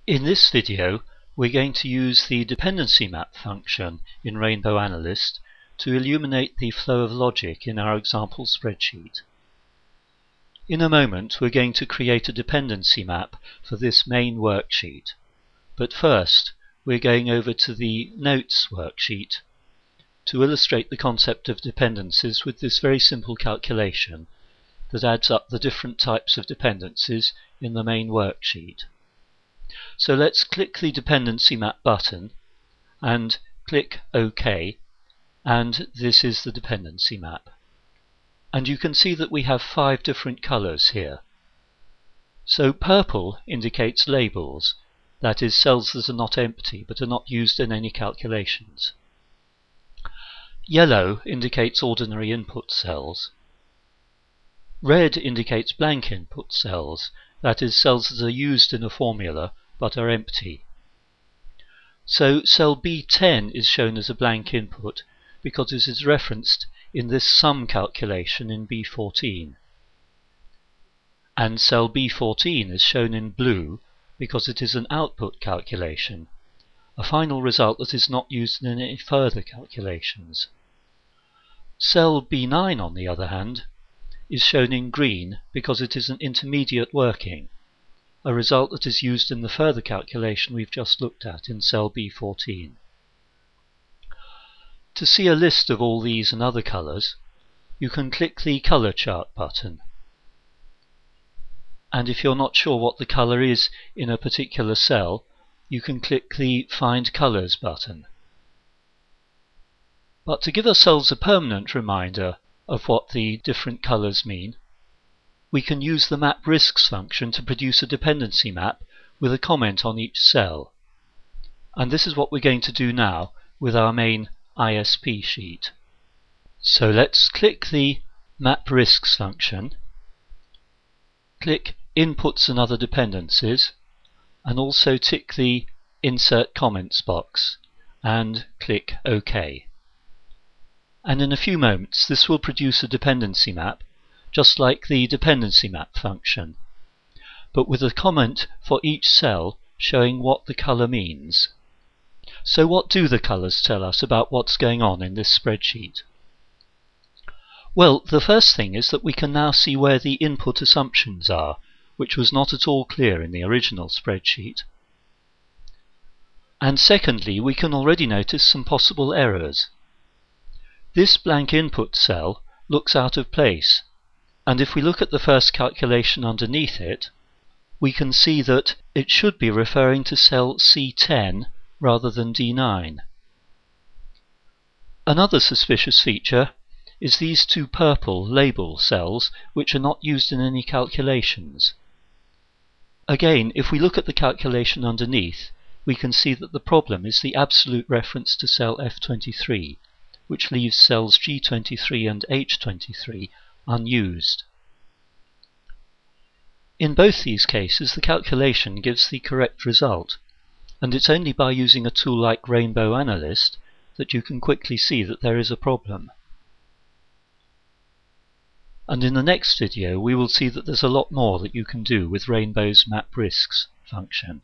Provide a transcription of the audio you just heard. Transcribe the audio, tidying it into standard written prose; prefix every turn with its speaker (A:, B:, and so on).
A: In this video, we're going to use the Dependency Map function in Rainbow Analyst to illuminate the flow of logic in our example spreadsheet. In a moment, we're going to create a dependency map for this main worksheet. But first, we're going over to the Notes worksheet to illustrate the concept of dependencies with this very simple calculation that adds up the different types of dependencies in the main worksheet. So let's click the Dependency Map button and click OK, and this is the dependency map. And you can see that we have 5 different colors here. So purple indicates labels, that is, cells that are not empty but are not used in any calculations. Yellow indicates ordinary input cells. Red indicates blank input cells, that is, cells that are used in a formula but are empty. So cell B10 is shown as a blank input because it is referenced in this sum calculation in B14. And cell B14 is shown in blue because it is an output calculation, a final result that is not used in any further calculations. Cell B9, on the other hand, is shown in green because it is an intermediate working, a result that is used in the further calculation we've just looked at in cell B14. To see a list of all these and other colors, you can click the Color Chart button. And if you're not sure what the color is in a particular cell, you can click the Find Colors button. But to give ourselves a permanent reminder of what the different colors mean, we can use the Map Risks function to produce a dependency map with a comment on each cell. And this is what we're going to do now with our main ISP sheet. So let's click the Map Risks function, click Inputs and Other Dependencies, and also tick the Insert Comments box, and click OK. And in a few moments this will produce a dependency map just like the Dependency Map function, but with a comment for each cell showing what the color means. So what do the colors tell us about what's going on in this spreadsheet? Well, the first thing is that we can now see where the input assumptions are, which was not at all clear in the original spreadsheet. And secondly, we can already notice some possible errors. This blank input cell looks out of place, and if we look at the first calculation underneath it, we can see that it should be referring to cell C10 rather than D9. Another suspicious feature is these 2 purple label cells, which are not used in any calculations. Again, if we look at the calculation underneath, we can see that the problem is the absolute reference to cell F23, which leaves cells G23 and H23 unused. In both these cases, the calculation gives the correct result, and it's only by using a tool like Rainbow Analyst that you can quickly see that there is a problem. And in the next video we will see that there's a lot more that you can do with Rainbow's Map Risks function.